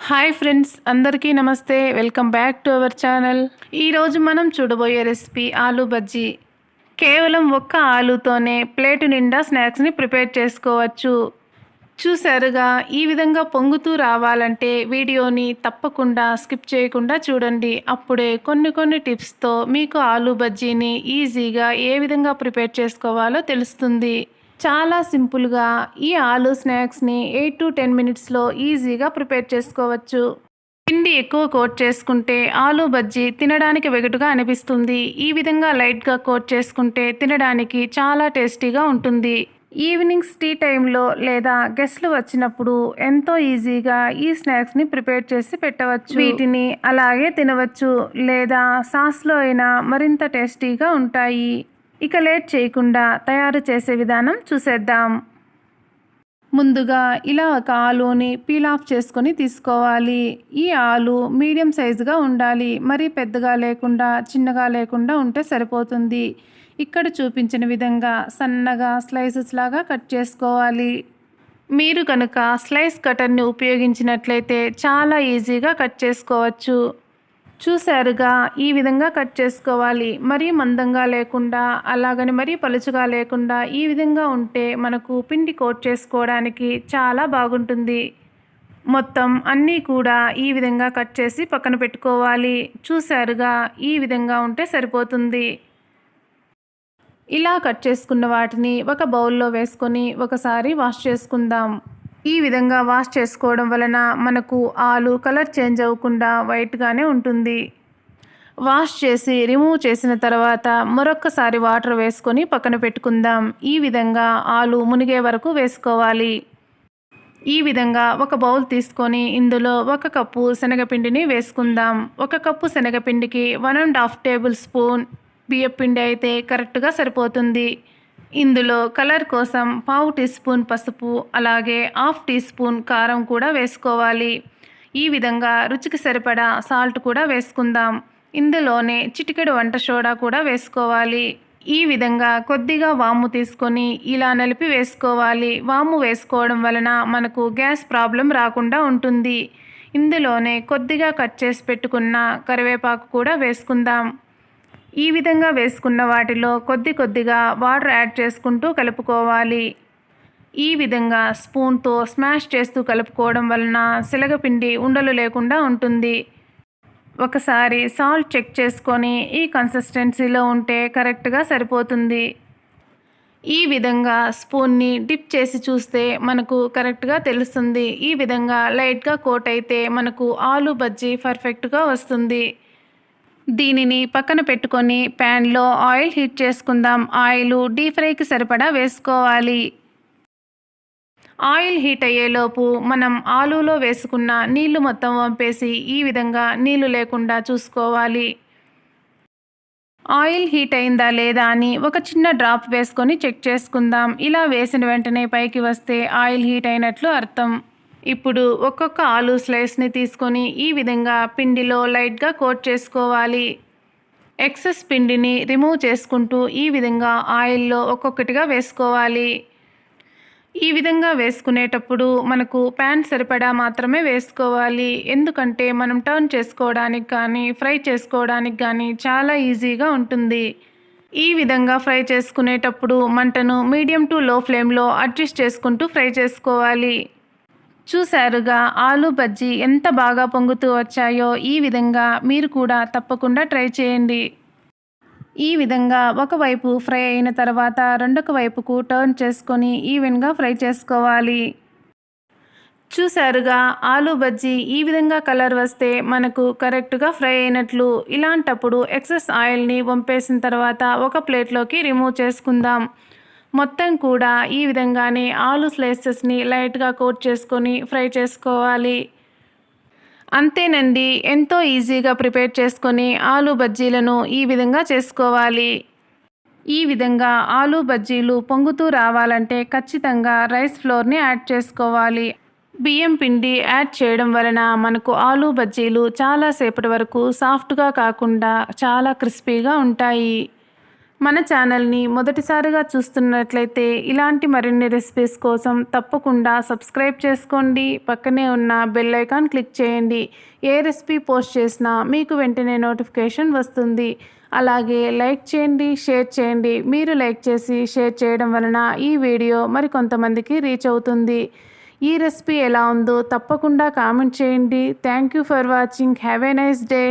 Hi friends, అందరికీ నమస్తే. Welcome back to our channel. ఈరోజు మనం చూడబోయే రెసిపీ ఆలూ బజ్జీ. కేవలం ఒక్క ఆలూతోనే ప్లేటు నిండా స్నాక్స్ని ప్రిపేర్ చేసుకోవచ్చు. చూసారుగా, ఈ విధంగా పొంగుతూ రావాలంటే వీడియోని తప్పకుండా స్కిప్ చేయకుండా చూడండి. అప్పుడే కొన్ని టిప్స్తో మీకు ఆలూ బజ్జీని ఈజీగా ఏ విధంగా ప్రిపేర్ చేసుకోవాలో తెలుస్తుంది. చాలా సింపుల్గా ఈ ఆలూ స్నాక్స్ని 8 to 10 మినిట్స్లో ఈజీగా ప్రిపేర్ చేసుకోవచ్చు. పిండి ఎక్కువ కోట్ చేసుకుంటే ఆలూ బజ్జీ తినడానికి వెగటుగా అనిపిస్తుంది. ఈ విధంగా లైట్గా కోట్ చేసుకుంటే తినడానికి చాలా టేస్టీగా ఉంటుంది. ఈవినింగ్స్ టీ టైంలో లేదా గెస్ట్లు వచ్చినప్పుడు ఎంతో ఈజీగా ఈ స్నాక్స్ని ప్రిపేర్ చేసి పెట్టవచ్చు. వీటిని అలాగే తినవచ్చు లేదా సాస్లో అయినా మరింత టేస్టీగా ఉంటాయి. ఇక లేట్ చేయకుండా తయారు చేసే విధానం చూసేద్దాం. ముందుగా ఇలా ఒక ఆలూని పీల్ ఆఫ్ చేసుకొని తీసుకోవాలి. ఈ ఆలు మీడియం సైజుగా ఉండాలి. మరీ పెద్దగా లేకుండా చిన్నగా లేకుండా ఉంటే సరిపోతుంది. ఇక్కడ చూపించిన విధంగా సన్నగా స్లైసెస్ లాగా కట్ చేసుకోవాలి. మీరు కనుక స్లైస్ కటర్ని ఉపయోగించినట్లయితే చాలా ఈజీగా కట్ చేసుకోవచ్చు. చూసారుగా, ఈ విధంగా కట్ చేసుకోవాలి. మరీ మందంగా లేకుండా అలాగని మరీ పలుచగా లేకుండా ఈ విధంగా ఉంటే మనకు పిండి కోట్ చేసుకోవడానికి చాలా బాగుంటుంది. మొత్తం అన్నీ కూడా ఈ విధంగా కట్ చేసి పక్కన పెట్టుకోవాలి. చూసారుగా, ఈ విధంగా ఉంటే సరిపోతుంది. ఇలా కట్ చేసుకున్న వాటిని ఒక బౌల్లో వేసుకొని ఒకసారి వాష్ చేసుకుందాం. ఈ విధంగా వాష్ చేసుకోవడం వలన మనకు ఆలు కలర్ చేంజ్ అవ్వకుండా వైట్గానే ఉంటుంది. వాష్ చేసి రిమూవ్ చేసిన తర్వాత మరొక్కసారి వాటర్ వేసుకొని పక్కన పెట్టుకుందాం. ఈ విధంగా ఆలు మునిగే వరకు వేసుకోవాలి. ఈ విధంగా ఒక బౌల్ తీసుకొని ఇందులో 1 కప్పు శనగపిండిని వేసుకుందాం. 1 కప్పు శనగపిండికి 1.5 టేబుల్ స్పూన్ బియ్యపిండి అయితే కరెక్ట్గా సరిపోతుంది. ఇందులో కలర్ కోసం 1/2 టీ స్పూన్ పసుపు అలాగే 1/2 టీ స్పూన్ కారం కూడా వేసుకోవాలి. ఈ విధంగా రుచికి సరిపడా సాల్ట్ కూడా వేసుకుందాం. ఇందులోనే చిటికెడు వంట సోడా కూడా వేసుకోవాలి. ఈ విధంగా కొద్దిగా వాము తీసుకొని ఇలా నలిపి వేసుకోవాలి. వాము వేసుకోవడం వలన మనకు గ్యాస్ ప్రాబ్లం రాకుండా ఉంటుంది. ఇందులోనే కొద్దిగా కట్ చేసి పెట్టుకున్న కరివేపాకు కూడా వేసుకుందాం. ఈ విధంగా వేసుకున్న వాటిలో కొద్దిగా వాటర్ యాడ్ చేసుకుంటూ కలుపుకోవాలి. ఈ విధంగా స్పూన్తో స్మాష్ చేస్తూ కలుపుకోవడం వలన శనగపిండి ఉండలు లేకుండా ఉంటుంది. ఒకసారి సాల్ట్ చెక్ చేసుకొని ఈ కన్సిస్టెన్సీలో ఉంటే కరెక్ట్గా సరిపోతుంది. ఈ విధంగా స్పూన్ని డిప్ చేసి చూస్తే మనకు కరెక్ట్గా తెలుస్తుంది. ఈ విధంగా లైట్గా కోట్ అయితే మనకు ఆలూ బజ్జీ పర్ఫెక్ట్గా వస్తుంది. దీనిని పక్కన పెట్టుకొని ప్యాన్లో ఆయిల్ హీట్ చేసుకుందాం. ఆయిల్ డీప్ ఫ్రైకి సరిపడా వేసుకోవాలి. ఆయిల్ హీట్ అయ్యేలోపు మనం ఆలూలో వేసుకున్న నీళ్లు మొత్తం వంపేసి ఈ విధంగా నీళ్లు లేకుండా చూసుకోవాలి. ఆయిల్ హీట్ అయిందా లేదా అని ఒక చిన్న డ్రాప్ వేసుకొని చెక్ చేసుకుందాం. ఇలా వేసిన వెంటనే పైకి వస్తే ఆయిల్ హీట్ అయినట్లు అర్థం. ఇప్పుడు ఒక్కొక్క ఆలూ స్లైస్ని తీసుకొని ఈ విధంగా పిండిలో లైట్గా కోట్ చేసుకోవాలి. ఎక్సెస్ పిండిని రిమూవ్ చేసుకుంటూ ఈ విధంగా ఆయిల్లో ఒక్కొక్కటిగా వేసుకోవాలి. ఈ విధంగా వేసుకునేటప్పుడు మనకు ప్యాన్ సరిపడా మాత్రమే వేసుకోవాలి. ఎందుకంటే మనం టర్న్ చేసుకోవడానికి కానీ ఫ్రై చేసుకోవడానికి కానీ చాలా ఈజీగా ఉంటుంది. ఈ విధంగా ఫ్రై చేసుకునేటప్పుడు మంటను మీడియం టు లో ఫ్లేమ్లో అడ్జస్ట్ చేసుకుంటూ ఫ్రై చేసుకోవాలి. చూసారుగా, ఆలూ బజ్జీ ఎంత బాగా పొంగుతూ వచ్చాయో. ఈ విధంగా మీరు కూడా తప్పకుండా ట్రై చేయండి. ఈ విధంగా ఒకవైపు ఫ్రై అయిన తర్వాత రెండొక వైపుకు టర్న్ చేసుకొని ఈవెన్గా ఫ్రై చేసుకోవాలి. చూసారుగా, ఆలూ బజ్జీ ఈ విధంగా కలర్ వస్తే మనకు కరెక్ట్గా ఫ్రై అయినట్లు. ఇలాంటప్పుడు ఎక్సెస్ ఆయిల్ని వంపేసిన తర్వాత ఒక ప్లేట్లోకి రిమూవ్ చేసుకుందాం. మొత్తం కూడా ఈ విధంగానే ఆలూ స్లైసెస్ని లైట్గా కోట్ చేసుకొని ఫ్రై చేసుకోవాలి. అంతేనండి, ఎంతో ఈజీగా ప్రిపేర్ చేసుకొని ఆలూ బజ్జీలను ఈ విధంగా చేసుకోవాలి. ఈ విధంగా ఆలూ బజ్జీలు పొంగుతూ రావాలంటే ఖచ్చితంగా రైస్ ఫ్లోర్ని యాడ్ చేసుకోవాలి. బియ్యం పిండి యాడ్ చేయడం వలన మనకు ఆలూ బజ్జీలు చాలాసేపటి వరకు సాఫ్ట్గా కాకుండా చాలా క్రిస్పీగా ఉంటాయి. మన ఛానల్ని మొదటిసారిగా చూస్తున్నట్లయితే ఇలాంటి మరిన్ని రెసిపీస్ కోసం తప్పకుండా సబ్స్క్రైబ్ చేసుకోండి. పక్కనే ఉన్న బెల్ ఐకాన్ క్లిక్ చేయండి. ఏ రెసిపీ పోస్ట్ చేసినా మీకు వెంటనే నోటిఫికేషన్ వస్తుంది. అలాగే లైక్ చేయండి, షేర్ చేయండి. మీరు లైక్ చేసి షేర్ చేయడం వలన ఈ వీడియో మరికొంతమందికి రీచ్ అవుతుంది. ఈ రెసిపీ ఎలా ఉందో తప్పకుండా కామెంట్ చేయండి. Thank you for watching. Have a nice day.